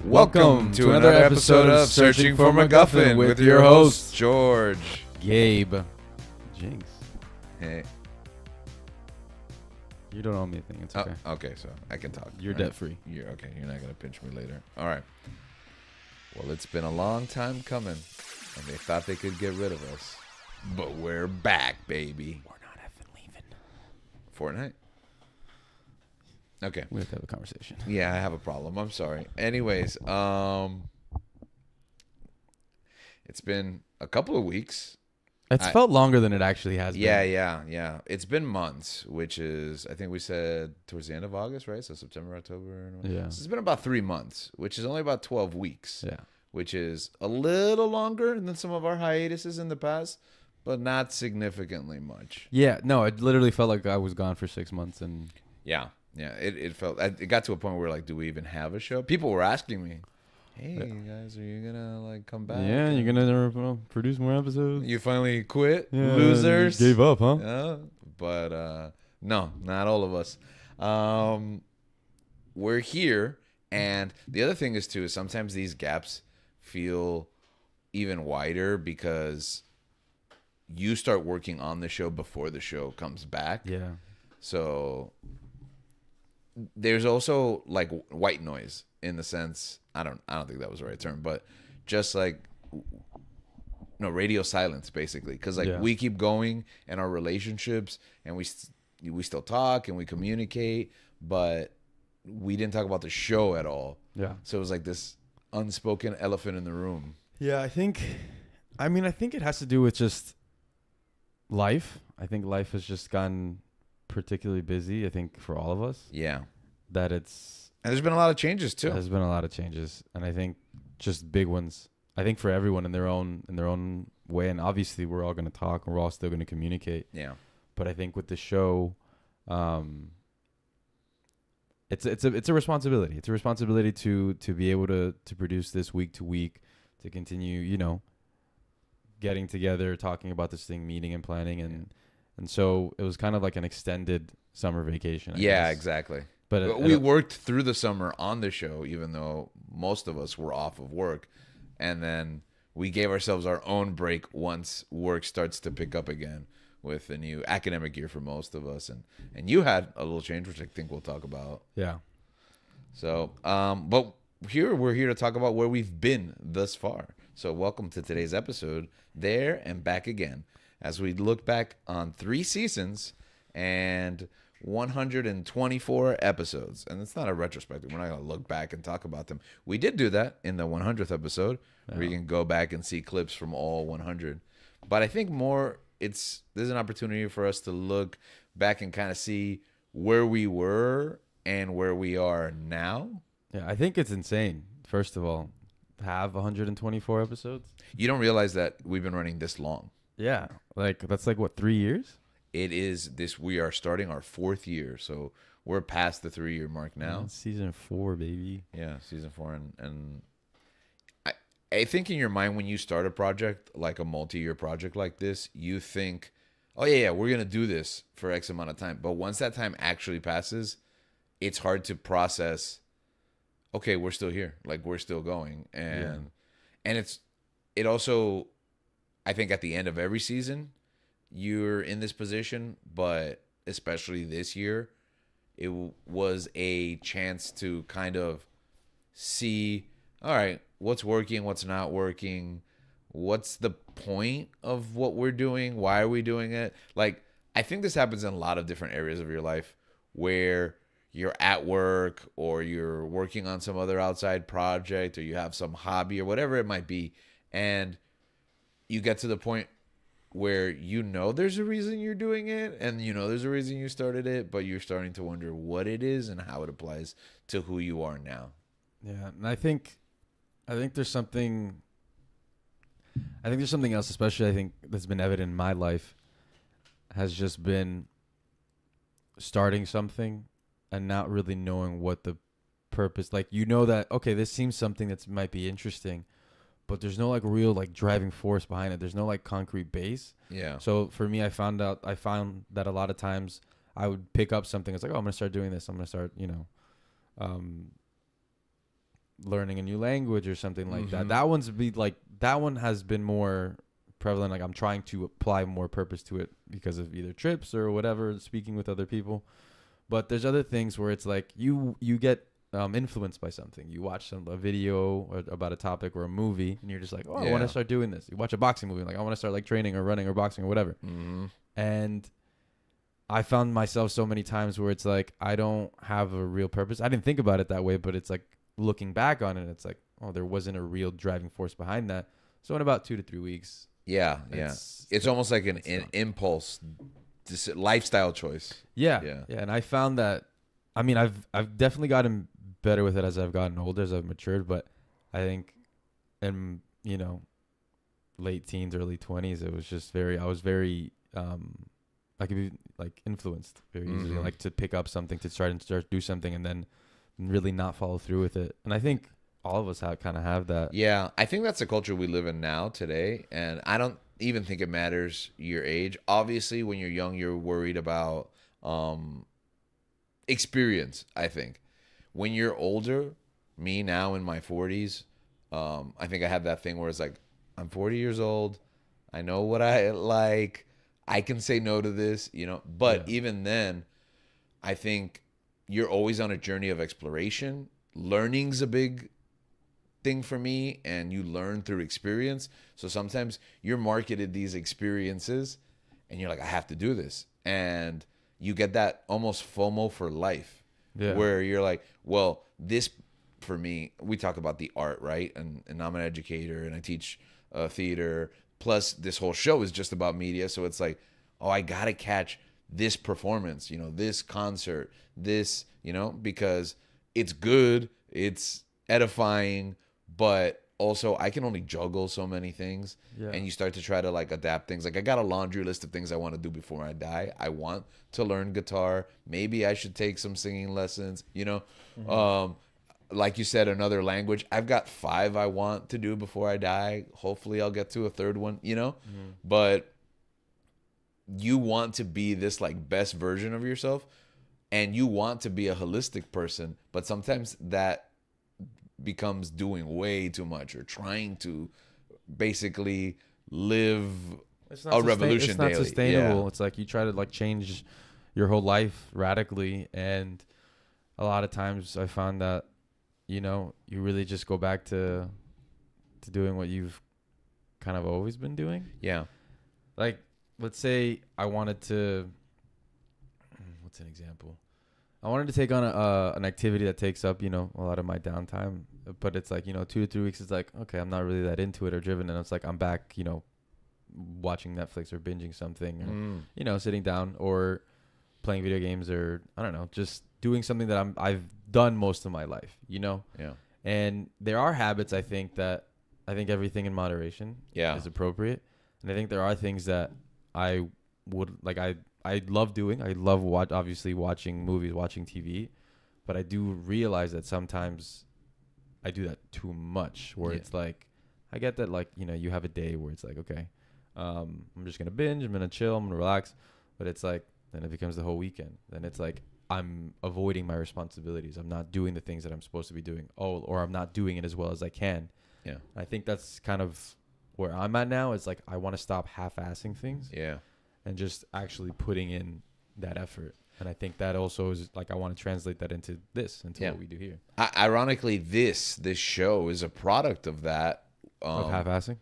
Welcome to another episode of Searching for McGuffin with your host, George. Gabe. Jinx. Hey. You don't owe me anything. It's okay. Okay, so I can talk. You're debt free. You're okay. You're not going to pinch me later. All right. Well, it's been a long time coming, and they thought they could get rid of us. But we're back, baby. We're not effing leaving. Fortnite? Okay. We have to have a conversation. Yeah, I have a problem. I'm sorry. Anyways, it's been a couple of weeks. It's felt longer than it actually has been. Yeah. It's been months, which is, I think we said towards the end of August, right? So September, October. Yeah. So it's been about 3 months, which is only about 12 weeks. Yeah. Which is a little longer than some of our hiatuses in the past, but not significantly much. Yeah. No, it literally felt like I was gone for 6 months. And Yeah. It felt, it got to a point where like, do we even have a show? People were asking me, hey, guys, are you going to like come back? Yeah, you're going to produce more episodes? You finally quit? Yeah, Losers? You gave up, huh? Yeah, but no, not all of us. We're here, and the other thing is too is sometimes these gaps feel even wider because you start working on the show before the show comes back. Yeah. So there's also like white noise in the sense, I don't think that was the right term, but just like radio silence basically, because like we keep going in our relationships and we still talk and we communicate, but we didn't talk about the show at all. Yeah. So it was like this unspoken elephant in the room. Yeah, I think it has to do with just life. I think life has just gotten particularly busy, I think, for all of us. Yeah. And There's been a lot of changes too. There's been a lot of changes, and I think just big ones. I think for everyone in their own way, and obviously we're all going to talk and we're all still going to communicate. Yeah. But I think with the show, it's a responsibility. It's a responsibility to be able to produce this week to week, to continue, getting together, talking about this thing, meeting and planning, and so it was kind of like an extended summer vacation. I guess. Exactly. But we worked through the summer on the show, even though most of us were off of work. And then we gave ourselves our own break once work starts to pick up again with a new academic year for most of us. And you had a little change, which I think we'll talk about. Yeah. So, but we're here to talk about where we've been thus far. So welcome to today's episode, There and Back Again, as we look back on 3 seasons and 124 episodes. And it's not a retrospective. We're not going to look back and talk about them. We did do that in the 100th episode, where you can go back and see clips from all 100. But I think there's an opportunity for us to look back and kind of see where we were and where we are now. Yeah, I think it's insane, first of all, to have 124 episodes. You don't realize that we've been running this long. Yeah. That's what, 3 years? It is we are starting our 4th year, so we're past the 3-year mark now. Season 4, baby. Yeah, season 4, and I think in your mind when you start a project like a multi-year project like this, you think, oh yeah, we're gonna do this for X amount of time. But once that time actually passes, it's hard to process. Okay, we're still here, like we're still going, and it also, I think at the end of every season, you're in this position, but especially this year, it was a chance to kind of see, all right, what's working, what's not working, what's the point of what we're doing, why are we doing it? Like, I think this happens in a lot of different areas of your life where you're at work or you're working on some other outside project or you have some hobby or whatever it might be, and you get to the point where there's a reason you're doing it and there's a reason you started it, but you're starting to wonder what it is and how it applies to who you are now. Yeah, and I think there's something else, especially I think that's been evident in my life, has just been starting something and not really knowing what the purpose, like, that, okay, this seems something that might be interesting, but there's no real driving force behind it. There's no concrete base. Yeah. So for me, I found that a lot of times I would pick up something. It's like, oh, I'm going to start doing this. I'm going to start, learning a new language or something like that. Mhm. That one has been more prevalent. Like I'm trying to apply more purpose to it because of either trips or whatever, speaking with other people. But there's other things where it's like you get influenced by something. You watch a video about a topic or a movie, and you're just like, oh, I want Yeah. to start doing this. You watch a boxing movie, like I want to start like training or running or boxing or whatever. Mhm. And I found myself so many times where it's like I don't have a real purpose. I didn't think about it that way, but it's like looking back on it, it's like, oh, there wasn't a real driving force behind that. So in about 2 to 3 weeks, Yeah, yeah. It's almost like an done. impulse, lifestyle choice. yeah, Yeah. yeah. And I found that, I mean, I've definitely gotten better with it as I've gotten older, as I've matured. But I think, in late teens, early 20s, it was just I was very I could be like influenced very easily, Mhm. like to pick up something, to start do something, and then really not follow through with it. And I think all of us have that. Yeah, I think that's the culture we live in now today, and I don't even think it matters your age. Obviously, when you're young, you're worried about experience, I think. When you're older, me now in my 40s, I think I have that thing where it's like, I'm 40 years old. I know what I like. I can say no to this, But Yeah. even then, I think you're always on a journey of exploration. Learning's a big thing for me, and you learn through experience. So sometimes you're marketed these experiences and you're like, I have to do this. And you get that almost FOMO for life, Yeah. where you're like, well, this for me, we talk about the art, right? And I'm an educator and I teach theater. Plus, this whole show is just about media. So it's like, oh, I got to catch this performance, this concert, this, because it's good, it's edifying, but also I can only juggle so many things. Yeah. And you start to try to like adapt things. Like I got a laundry list of things I want to do before I die. I want to learn guitar. Maybe I should take some singing lessons, like you said, another language. I've got 5 I want to do before I die. Hopefully I'll get to a third one, But you want to be this like best version of yourself, and you want to be a holistic person, but sometimes that becomes doing way too much, or trying to basically live a revolution It's not daily. sustainable. Yeah. It's like you try to like change your whole life radically, and a lot of times I found that you really just go back to doing what you've kind of always been doing. Yeah. Like, let's say I wanted to. What's an example? I wanted to take on an activity that takes up, a lot of my downtime, but it's like, 2 to 3 weeks. It's like, okay, I'm not really that into it or driven, and it's like I'm back, watching Netflix or binging something, or, sitting down or playing video games, or I don't know, just doing something that I've done most of my life, Yeah. And there are habits I think everything in moderation is appropriate, and I think there are things that I would like. I love doing. I love obviously watching movies, watching TV, but I do realize that sometimes I do that too much, where it's like I get that, like, you have a day where it's like, okay, I'm just gonna binge, I'm gonna chill, I'm gonna relax, but it's like then it becomes the whole weekend. Then it's like I'm avoiding my responsibilities. I'm not doing the things that I'm supposed to be doing. Or I'm not doing it as well as I can. Yeah. I think that's kind of where I'm at now. Is like I want to stop half-assing things. Yeah. And just actually putting in that effort. And I think that also is like I want to translate that into what we do here. Ironically, this show is a product of that. Of half-assing?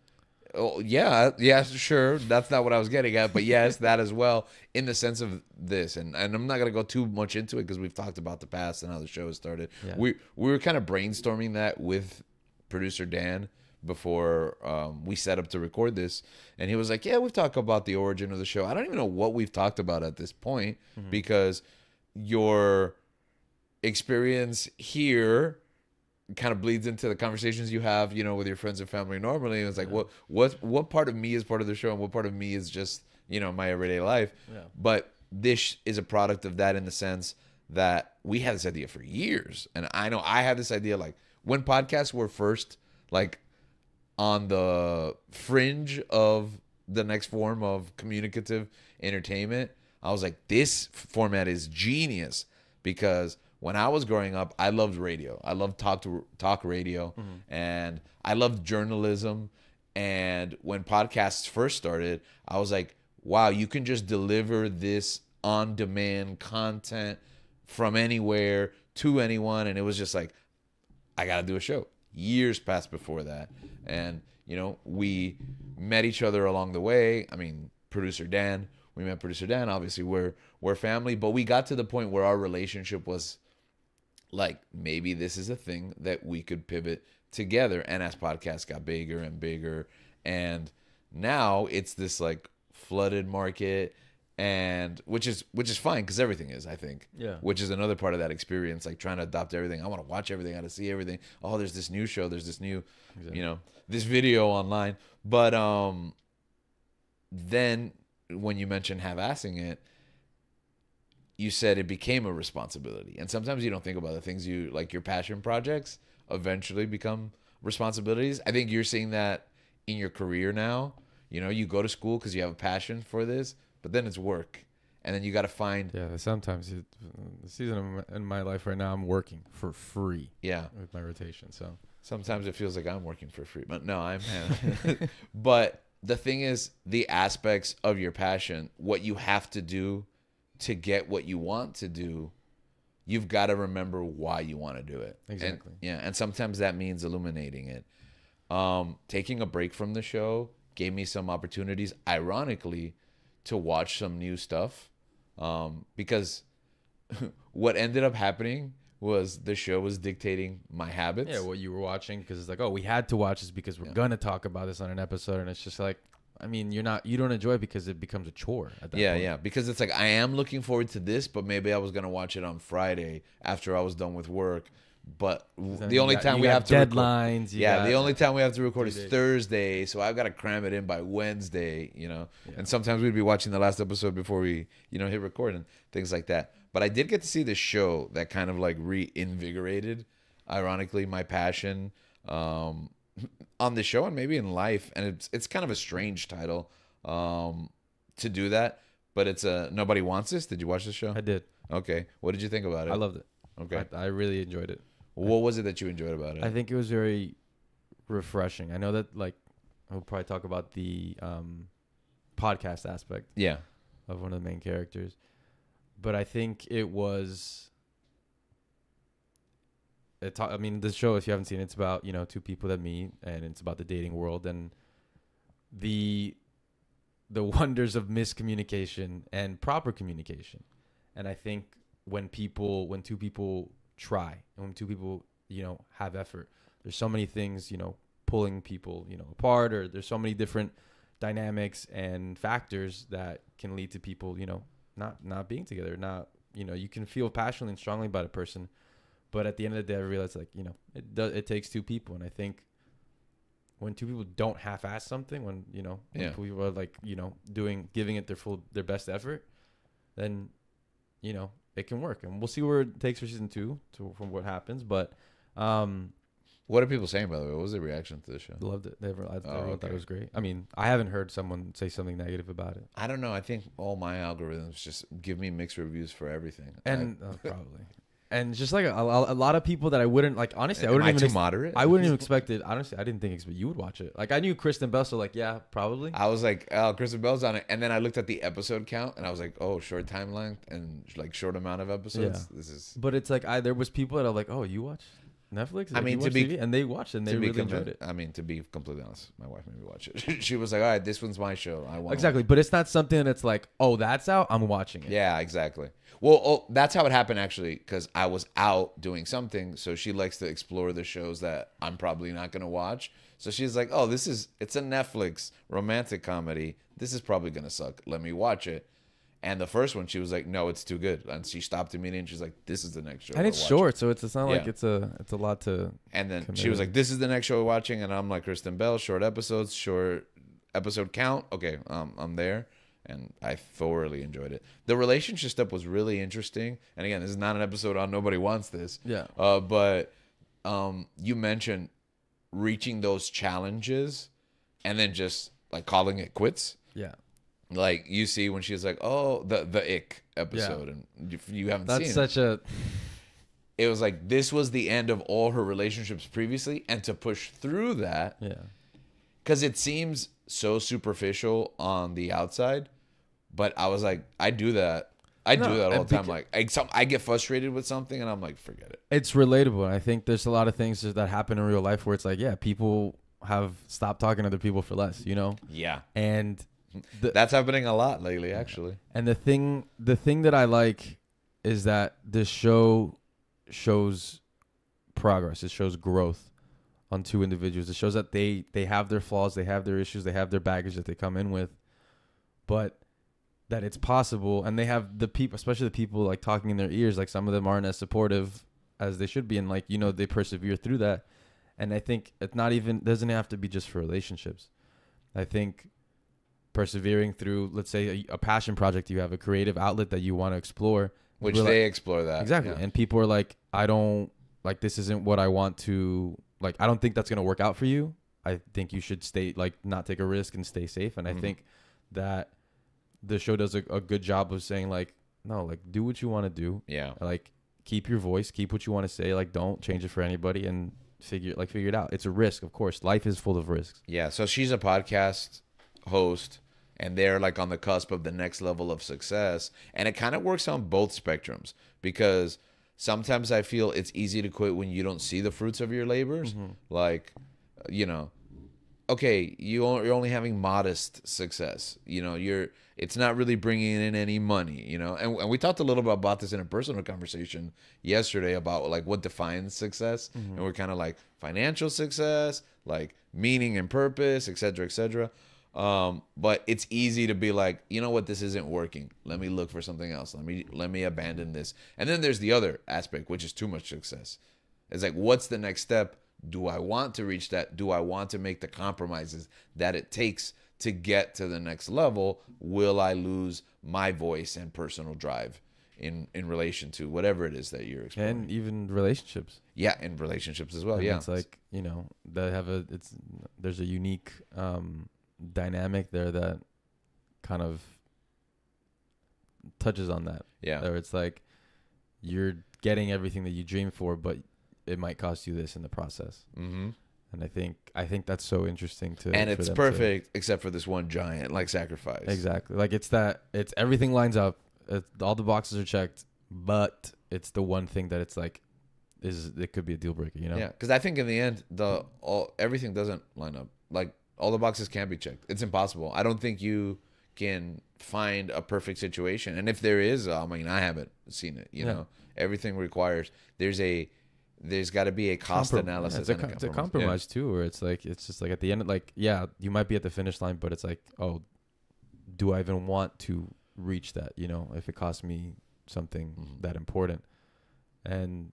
Oh, yeah, sure. That's not what I was getting at, but yes, that as well, in the sense of this. And I'm not gonna go too much into it because we've talked about the past and how the show has started. Yeah. We were kind of brainstorming that with producer Dan before we set up to record this, and he was like, yeah, we've talked about the origin of the show. I don't even know what we've talked about at this point, because your experience here kind of bleeds into the conversations you have, with your friends and family normally. And it's like, what part of me is part of the show, and what part of me is just, my everyday life. Yeah. But this is a product of that, in the sense that we had this idea for years. And I know I had this idea, like, when podcasts were first, like, on the fringe of the next form of communicative entertainment, I was like, this format is genius, because when I was growing up, I loved radio. I loved talk radio, and I loved journalism. And when podcasts first started, I was like, wow, you can just deliver this on-demand content from anywhere to anyone. And it was just like, I got to do a show. Years passed before that. And, you know, we met each other along the way. I mean, we met producer Dan. Obviously, we're family. But we got to the point where our relationship was like, maybe this is a thing that we could pivot together. And as podcasts got bigger and bigger, and now it's this like flooded market, and which is fine, because everything is, I think, which is another part of that experience, like trying to adopt everything. I want to watch everything, I want to see everything. Oh, there's this new show, there's this new you know, this video online. But then when you mentioned half-assing it, you said it became a responsibility. And sometimes you don't think about the things you like. Your passion projects eventually become responsibilities. I think you're seeing that in your career now. You know, you go to school because you have a passion for this, but then it's work. And then you got to find. Yeah, sometimes the season in my life right now, I'm working for free. Yeah. With my rotation. So sometimes it feels like I'm working for free, but no, I'm. But the thing is, the aspects of your passion, what you have to do to get what you want to do, you've got to remember why you want to do it. Exactly. And sometimes that means illuminating it. Taking a break from the show gave me some opportunities, ironically, to watch some new stuff. Because what ended up happening was the show was dictating my habits. Yeah, what you were watching, because it's like, oh, we had to watch this because we're gonna talk about this on an episode, and it's just like, I mean, you don't enjoy it because it becomes a chore at that point. Yeah, because it's like, I am looking forward to this, but maybe I was going to watch it on Friday after I was done with work. But the only time we have to deadlines. The only time we have to record is Thursday, so I've got to cram it in by Wednesday, you know. Yeah. And sometimes we'd be watching the last episode before we, you know, hit record and things like that. But I did get to see this show that kind of like reinvigorated, ironically, my passion on the show and maybe in life. And it's kind of a strange title to do that, but it's Nobody Wants This. Did you watch the show? I did. Okay. What did you think about it? I loved it. Okay. I really enjoyed it. What was it that you enjoyed about it? I think it was very refreshing. I know that, like, we'll probably talk about the podcast aspect of one of the main characters. But I think it was... I mean, this show, if you haven't seen it, it's about, you know, two people that meet, and it's about the dating world and the wonders of miscommunication and proper communication. And I think when two people try, and when two people, you know, have effort, there's so many things, you know, pulling people, you know, apart, or there's so many different dynamics and factors that can lead to people, you know, not being together. Not, you know, you can feel passionately and strongly about a person, but at the end of the day, I realize, like, you know, it takes two people. And I think when two people don't half-ass something, when, you know, when people are, like, you know, giving it their best effort, then, you know, it can work. And we'll see where it takes for season 2 from what happens. But what are people saying, by the way? What was the reaction to the show? Loved it. Everyone thought it was great. I mean, I haven't heard someone say something negative about it. I don't know. I think all my algorithms just give me mixed reviews for everything. And probably. And just like a lot of people that I wouldn't, like, honestly, I wouldn't even even moderate. I wouldn't even expect it. Honestly, I didn't think you would watch it. Like, I knew Kristen Bell, so like, yeah, probably. I was like, oh, Kristen Bell's on it, and then I looked at the episode count, and I was like, oh, short time length and like short amount of episodes. Yeah. This is. But it's like there was people that are like, oh, you watch Netflix? Like, I mean, TV? And they watched it and they really enjoyed it. I mean, to be completely honest, my wife made me watch it. She was like, all right, this one's my show. I want exactly, but it's not something that's like, oh, that's out, I'm watching it. Yeah, exactly. Well, that's how it happened, actually, because I was out doing something, so she likes to explore the shows that I'm probably not going to watch. So she's like, oh, it's a Netflix romantic comedy. This is probably going to suck. Let me watch it. And the first one, she was like, no, it's too good. And she stopped immediately, and she's like, this is the next show. And it's short, so it's not like it's a lot to. And then she was like, this is the next show we're watching. And I'm like, Kristen Bell, short episodes, short episode count. Okay, I'm there. And I thoroughly enjoyed it. The relationship stuff was really interesting. And again, this is not an episode on Nobody Wants This. Yeah. But you mentioned reaching those challenges and then just like calling it quits. Yeah. Like you see when she's like, oh, the ick episode, and you haven't seen it. That's such a. it was like this was the end of all her relationships previously, and to push through that, Yeah. because it seems so superficial on the outside, but I was like, I do that. I do that all the time. Like, I get frustrated with something, and I'm like, forget it. It's relatable. I think there's a lot of things that happen in real life where it's like, yeah, people have stopped talking to other people for less, you know? Yeah. And That's happening a lot lately, actually. And the thing that I like is that this show shows progress. It shows growth on two individuals. It shows that they have their flaws, they have their issues, they have their baggage that they come in with, but that it's possible. And they have the people, especially the people like talking in their ears, like some of them aren't as supportive as they should be, and like, you know, they persevere through that. And I think it doesn't have to be just for relationships. I think persevering through, let's say, a passion project you have, a creative outlet that you want to explore. Which they explore that. Exactly. Yeah. And people are like, I don't, like, this isn't what I want to, like, I don't think that's going to work out for you. I think you should stay, like, not take a risk and stay safe. And I think that the show does a good job of saying, like, no, like, do what you want to do. Yeah. Like, keep your voice, keep what you want to say. Like, don't change it for anybody, and figure it out. It's a risk, of course. Life is full of risks. Yeah. So she's a podcast host, and they're like on the cusp of the next level of success. And it kind of works on both spectrums, because sometimes I feel it's easy to quit when you don't see the fruits of your labors. Like, you know, okay, you're only having modest success. You know, it's not really bringing in any money, you know. And we talked a little bit about this in a personal conversation yesterday about like what defines success. And we're kind of like financial success, like meaning and purpose, et cetera, et cetera. But it's easy to be like, you know what, this isn't working. Let me look for something else. Let me abandon this. And then there's the other aspect, which is too much success. It's like, what's the next step? Do I want to reach that? Do I want to make the compromises that it takes to get to the next level? Will I lose my voice and personal drive in relation to whatever it is that you're exploring? And even relationships. Yeah, in relationships as well. And yeah. It's like, you know, there's a unique dynamic there that kind of touches on that. Yeah. Where it's like you're getting everything that you dream for, but it might cost you this in the process. Mm-hmm. And I think that's so interesting to. And it's perfect, except for this one giant like sacrifice. Exactly. Like it's everything lines up. All the boxes are checked, but it's the one thing that it's like it could be a deal breaker, you know? Yeah, because I think in the end, everything doesn't line up. Like all the boxes can't be checked. It's impossible. I don't think you can find a perfect situation. And if there is, I mean, I haven't seen it. You know, everything requires there's got to be a cost analysis. Yeah, it's a compromise too, where it's just like at the end, like, yeah, you might be at the finish line, but it's like, oh, do I even want to reach that? You know, if it costs me something that important. And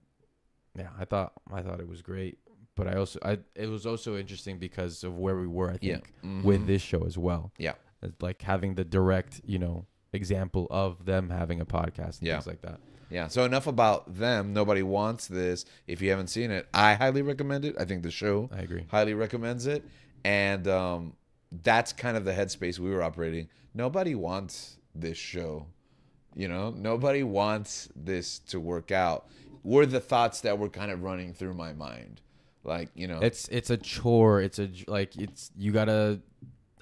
yeah, I thought it was great, but it was also interesting because of where we were, I think, with this show as well. Yeah. It's like having the direct, you know, example of them having a podcast and things like that. Yeah. So enough about them. Nobody wants this. If you haven't seen it, I highly recommend it. I think the show I agree. highly recommends it. And that's kind of the headspace we were operating. Nobody wants this show. You know, nobody wants this to work out. Were the thoughts that were kind of running through my mind. Like, you know, it's a chore. You gotta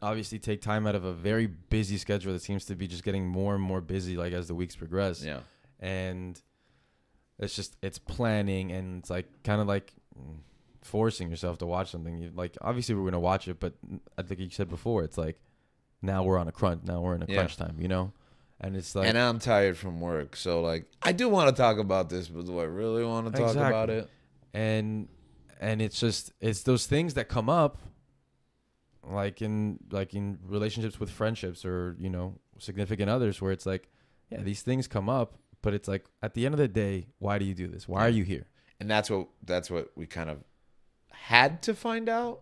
obviously take time out of a very busy schedule that seems to be just getting more and more busy, like as the weeks progress. Yeah. And it's planning, and it's like kind of like forcing yourself to watch something. Like obviously we're gonna watch it, but I think you said before, it's like now we're on a crunch. Now we're in a crunch time, you know. And it's like, and I'm tired from work, so like I do want to talk about this, but do I really want to talk about it? And it's those things that come up, like in relationships with friendships or, you know, significant others, where it's like, yeah, these things come up, but it's like at the end of the day, why do you do this? Why are you here? And that's what we kind of had to find out,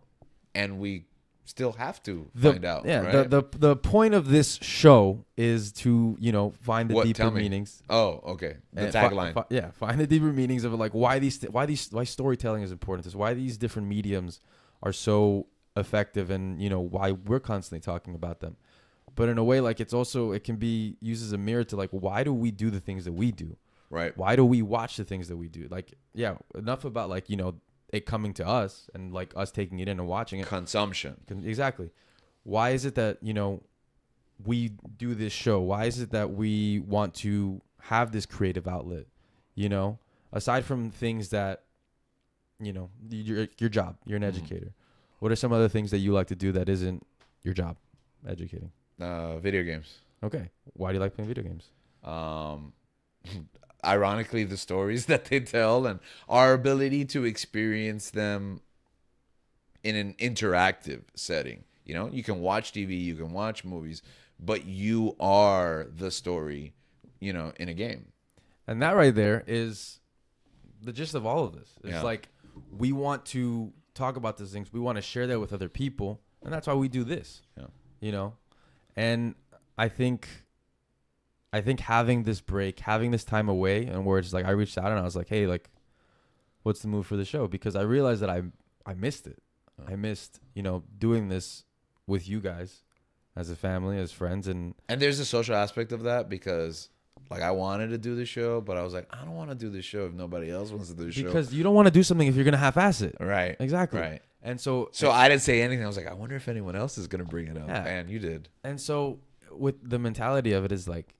and we still have to find out. Yeah, right? the point of this show is to, you know, find the deeper meanings. Oh, okay. The tagline. Find the deeper meanings of like why storytelling is important. Is why these different mediums are so effective, and, you know, why we're constantly talking about them. But in a way, like it can be used as a mirror to like, why do we do the things that we do? Right. Why do we watch the things that we do? Like, yeah, enough about like, it coming to us and like us taking it in and watching it. Consumption. Exactly. Why is it that, we do this show? Why is it that we want to have this creative outlet? Aside from things that, your job, you're an educator. What are some other things that you like to do that isn't your job, educating? Video games. Okay. Why do you like playing video games? Ironically, the stories that they tell and our ability to experience them in an interactive setting. You can watch TV, you can watch movies, but you are the story, in a game. And that right there is the gist of all of this. It's like we want to talk about these things. We want to share that with other people, and that's why we do this. Yeah. And I think having this break, having this time away, and where it's like I reached out and I was like, hey, like, what's the move for the show? Because I realized that I missed it. I missed, doing this with you guys as a family, as friends. And there's a social aspect of that because, like, I wanted to do the show, but I was like, I don't want to do the show if nobody else wants to do the show. Because you don't want to do something if you're going to half-ass it. Right. Exactly. Right. And so I didn't say anything. I was like, I wonder if anyone else is going to bring it up. Yeah. And you did. And so with the mentality of it is like,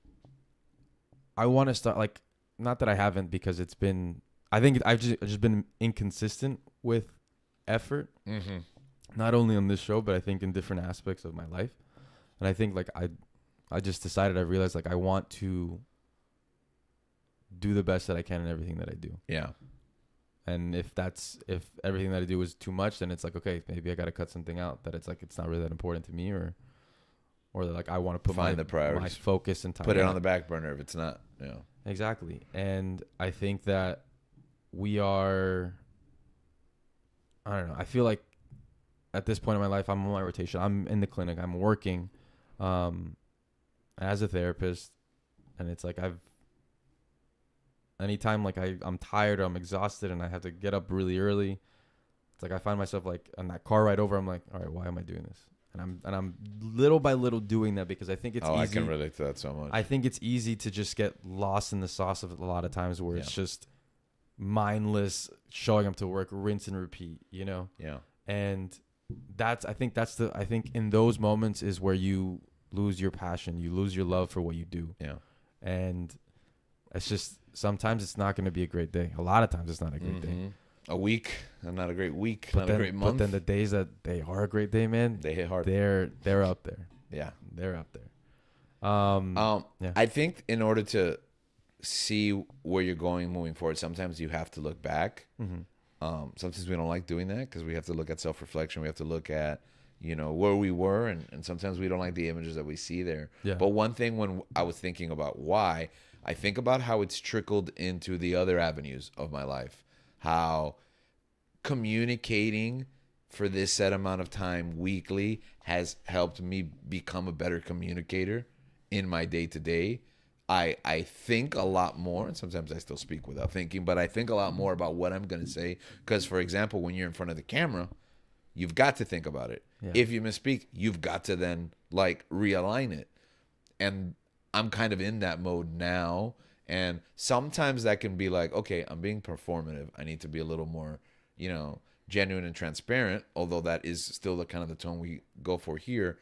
I want to start, like, not that I haven't, because it's been, I think I've just been inconsistent with effort, not only on this show, but I think in different aspects of my life. And I think, like, I just decided, I realized, like, I want to do the best that I can in everything that I do. Yeah. And if everything that I do is too much, then it's like, okay, maybe I got to cut something out that it's like, it's not really that important to me, or that, like, I want to put the priorities, my focus and time. Put it on the back burner if it's not, Exactly. And I think that we are, I don't know, I feel like at this point in my life, I'm on my rotation. I'm in the clinic. I'm working as a therapist. And it's like anytime like I'm tired or I'm exhausted and I have to get up really early, it's like I find myself like on that car ride over, I'm like, all right, why am I doing this? And I'm little by little doing that because I think it's easy. I can relate to that so much. I think it's easy to just get lost in the sauce of it a lot of times where it's just mindless showing up to work, rinse and repeat, Yeah. And I think in those moments is where you lose your passion, you lose your love for what you do. Yeah. And it's just, sometimes it's not going to be a great day. A lot of times it's not a great day. A week, not a great week, not a great month. But then the days that they are a great day, man, they hit hard. They're up there. Yeah. They're up there. Yeah. I think in order to see where you're going moving forward, sometimes you have to look back. Sometimes we don't like doing that because we have to look at self-reflection. We have to look at, where we were. And sometimes we don't like the images that we see there. Yeah. But one thing when I was thinking about why, I think about how it's trickled into the other avenues of my life. How communicating for this set amount of time weekly has helped me become a better communicator in my day-to-day. I think a lot more, and sometimes I still speak without thinking, but I think a lot more about what I'm going to say. Because, for example, when you're in front of the camera, you've got to think about it. Yeah. If you misspeak, you've got to then, like, realign it. And I'm kind of in that mode now. And sometimes that can be like, okay, I'm being performative. I need to be a little more, genuine and transparent, although that is still the kind of the tone we go for here.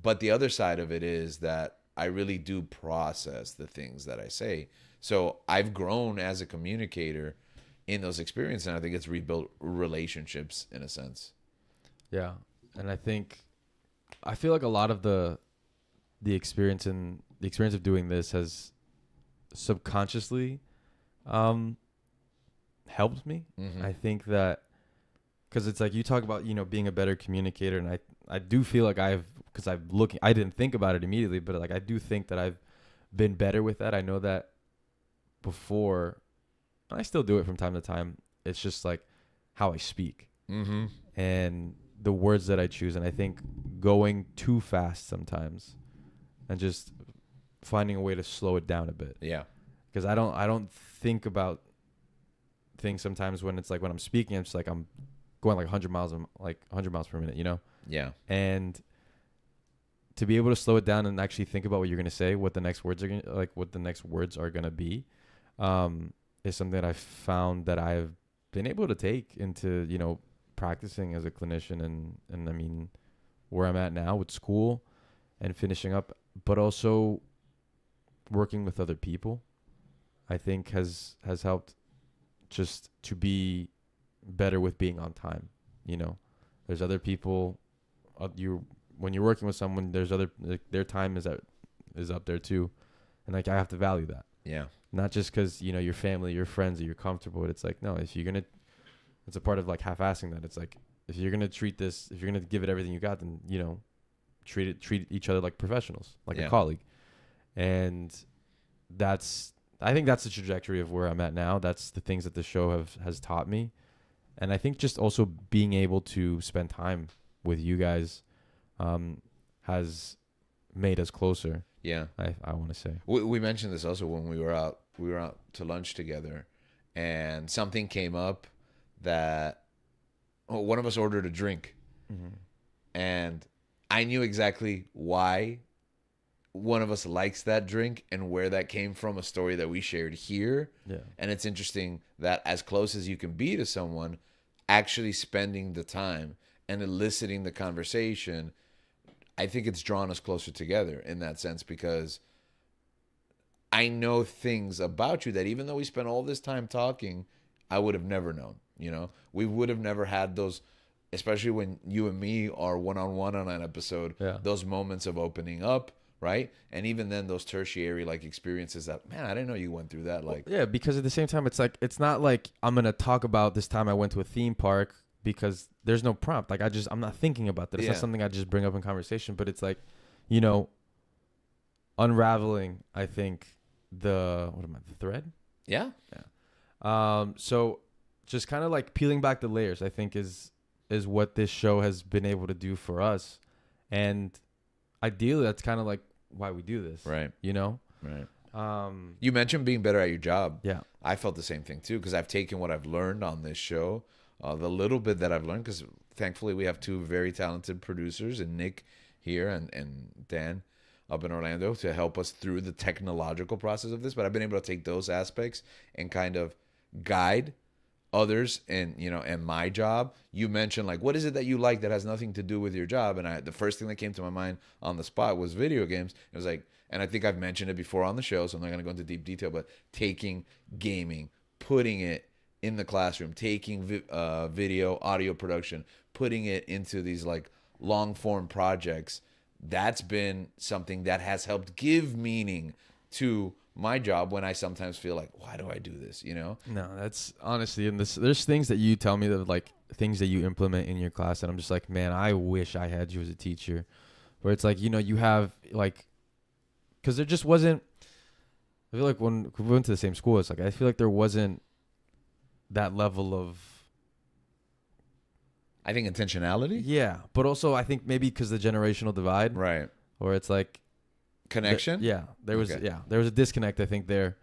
But the other side of it is that I really do process the things that I say. So I've grown as a communicator in those experiences, and I think it's rebuilt relationships in a sense. Yeah. And I feel like a lot of the experience of doing this has subconsciously helped me. I think that because it's like you talk about being a better communicator, and I do feel like I didn't think about it immediately, but like I do think that I've been better with that. I know that before, and I still do it from time to time, it's just like how I speak and the words that I choose. And I think going too fast sometimes and just finding a way to slow it down a bit. Yeah. Because I don't think about things sometimes when it's like when I'm speaking, it's like I'm going like 100 miles per minute, Yeah. And to be able to slow it down and actually think about what you're going to say, what the next words are going to be, is something that I found that I've been able to take into, you know, practicing as a clinician, and I mean, where I'm at now with school and finishing up, but also working with other people, I think has helped just to be better with being on time. You know, there's other people, you when you're working with someone, there's other, like, their time is up there too, and like I have to value that. Yeah. Not just because, you know, your family, your friends, or you're comfortable. It's like, no, if you're gonna, it's a part of like half-assing that. It's like, if you're gonna treat this, if you're gonna give it everything you got, then, you know, treat each other like professionals, like a colleague. And I think that's the trajectory of where I'm at now. That's the things that the show has taught me. And I think just also being able to spend time with you guys has made us closer. Yeah. I want to say. We mentioned this also when we were out to lunch together, and something came up that one of us ordered a drink. Mm-hmm. And I knew exactly why one of us likes that drink and where that came from, a story that we shared here. Yeah. And it's interesting that as close as you can be to someone, actually spending the time and eliciting the conversation, I think it's drawn us closer together in that sense, because I know things about you that even though we spent all this time talking, I would have never known. You know, we would have never had those, especially when you and me are one-on-one on an episode, those moments of opening up, right? And even then, those tertiary like experiences that, man, I didn't know you went through that. Like, yeah, because at the same time, it's like, it's not like I'm gonna talk about this time I went to a theme park, because there's no prompt. Like, I'm not thinking about that. It's not something I just bring up in conversation. But it's like, you know, unraveling, I think, the thread. Yeah. So just kind of like peeling back the layers, I think is what this show has been able to do for us. And ideally, that's kind of like why we do this. Right. You know? Right. You mentioned being better at your job. Yeah. I felt the same thing too, because I've taken what I've learned on this show, the little bit that I've learned, because thankfully we have two very talented producers, and Nick here and Dan up in Orlando, to help us through the technological process of this. But I've been able to take those aspects and kind of guide others and, you know, and my job. You mentioned like, what is it that you like that has nothing to do with your job? And the first thing that came to my mind on the spot was video games. It was like, and I think I've mentioned it before on the show, so I'm not going to go into deep detail, but taking gaming, putting it in the classroom, taking video, audio production, putting it into these like long form projects, that's been something that has helped give meaning to my job when I sometimes feel like, why do I do this? You know? No, that's honestly, and there's things that you tell me that like things that you implement in your class, and I'm just like, man, I wish I had you as a teacher, where it's like, you know, you have like, because there just wasn't, I feel like when we went to the same school, it's like, I feel like there wasn't that level of, I think, intentionality. Yeah. But also I think maybe because the generational divide, right? Where it's like connection. There was a disconnect, I think, there,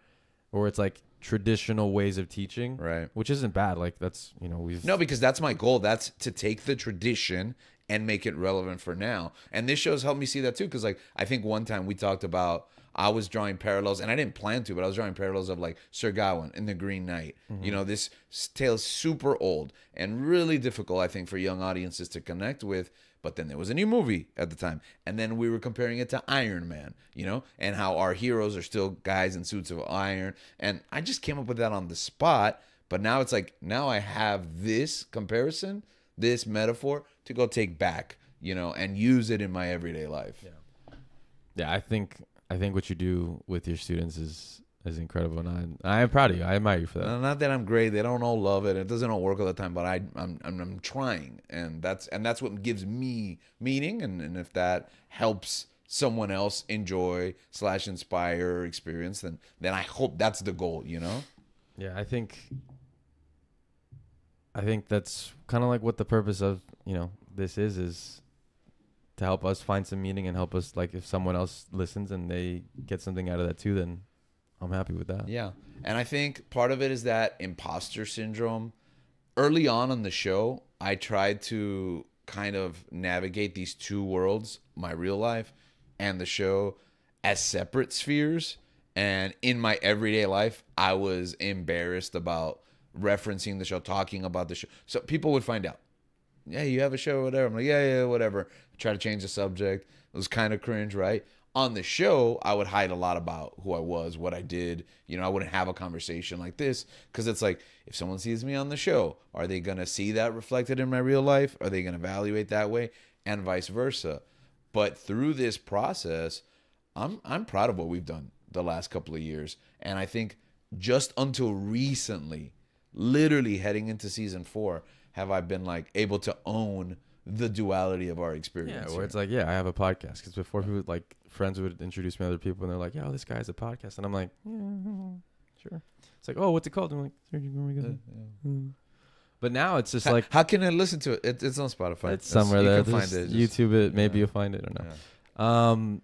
where it's like traditional ways of teaching, right? Which isn't bad. Like that's, you know, no, because that's my goal. That's to take the tradition and make it relevant for now. And this show's helped me see that too. Because like, I think one time we talked about, I was drawing parallels, and I didn't plan to, but I was drawing parallels of like Sir Gawain in The Green Knight. Mm-hmm. You know, this tale is super old and really difficult, I think, for young audiences to connect with. But then there was a new movie at the time. And then we were comparing it to Iron Man, you know, and how our heroes are still guys in suits of iron. And I just came up with that on the spot. But now it's like, now I have this comparison, this metaphor to go take back, you know, and use it in my everyday life. Yeah, I think what you do with your students is incredible, and I am proud of you. I admire you for that. Not that I'm great; they don't all love it. It doesn't all work all the time, but I'm trying, and that's what gives me meaning. And if that helps someone else enjoy / inspire or experience, then I hope that's the goal. You know? Yeah, I think that's kind of like what the purpose of, you know, this is to help us find some meaning and help us, like, if someone else listens and they get something out of that too, then I'm happy with that. Yeah. And I think part of it is that imposter syndrome. Early on in the show, I tried to kind of navigate these two worlds, my real life and the show, as separate spheres. And in my everyday life, I was embarrassed about referencing the show, talking about the show. So people would find out, yeah, you have a show or whatever. I'm like, yeah, whatever. Try to change the subject. It was kind of cringe, right? On the show, I would hide a lot about who I was, what I did. You know, I wouldn't have a conversation like this because it's like, if someone sees me on the show, are they going to see that reflected in my real life? Are they going to evaluate that way? And vice versa. But through this process, I'm proud of what we've done the last couple of years. And I think just until recently, literally heading into season 4, have I been like able to own the duality of our experience. Yeah, where it's like, yeah, I have a podcast. Because before, people like friends would introduce me to other people, and they're like, "Yeah, oh, this guy has a podcast," and I'm like, "Yeah, sure." It's like, "Oh, what's it called?" And I'm like, "Sergio Gormigan." But now it's just like, how can I listen to it? It's on Spotify. It's somewhere there. You can find it. YouTube it. Maybe you'll find it or not. Yeah.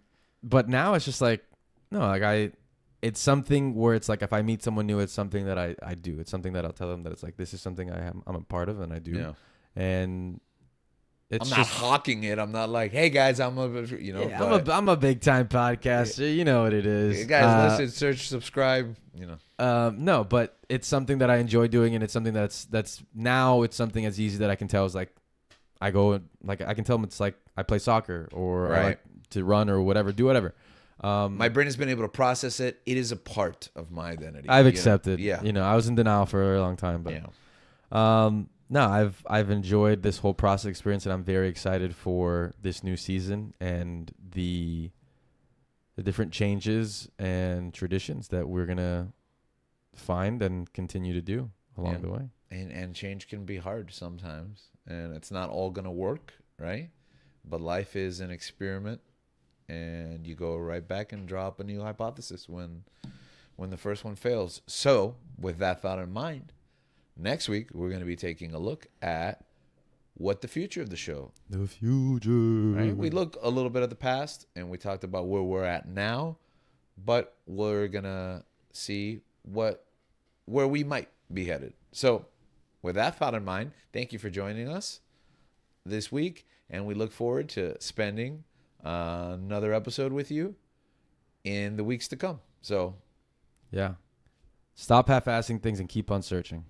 But now it's just like, no, like it's something where it's like, if I meet someone new, it's something that I do. It's something that I'll tell them that it's like, this is something I'm a part of and I do. Yeah. And I'm not hawking it. I'm not like, hey guys, I'm a, you know. Yeah, I'm a big time podcaster. Yeah. You know what it is. Hey guys, listen, search, subscribe. You know. No, but it's something that I enjoy doing, and it's something that's now it's something as easy that I can tell is like, I go like I can tell them it's like I play soccer or I like to run or whatever, do whatever. My brain has been able to process it. It is a part of my identity. I've accepted. Yeah. You know, I was in denial for a long time, but no, I've enjoyed this whole process experience, and I'm very excited for this new season and the different changes and traditions that we're gonna find and continue to do along the way. And change can be hard sometimes, and it's not all gonna work, right? But life is an experiment, and you go right back and draw up a new hypothesis when the first one fails. So, with that thought in mind, next week we're going to be taking a look at what the future of the show. The future. Right? We look a little bit at the past, and we talked about where we're at now, but we're going to see where we might be headed. So, with that thought in mind, thank you for joining us this week, and we look forward to spending another episode with you in the weeks to come. So, yeah. Stop half-assing things and keep on searching.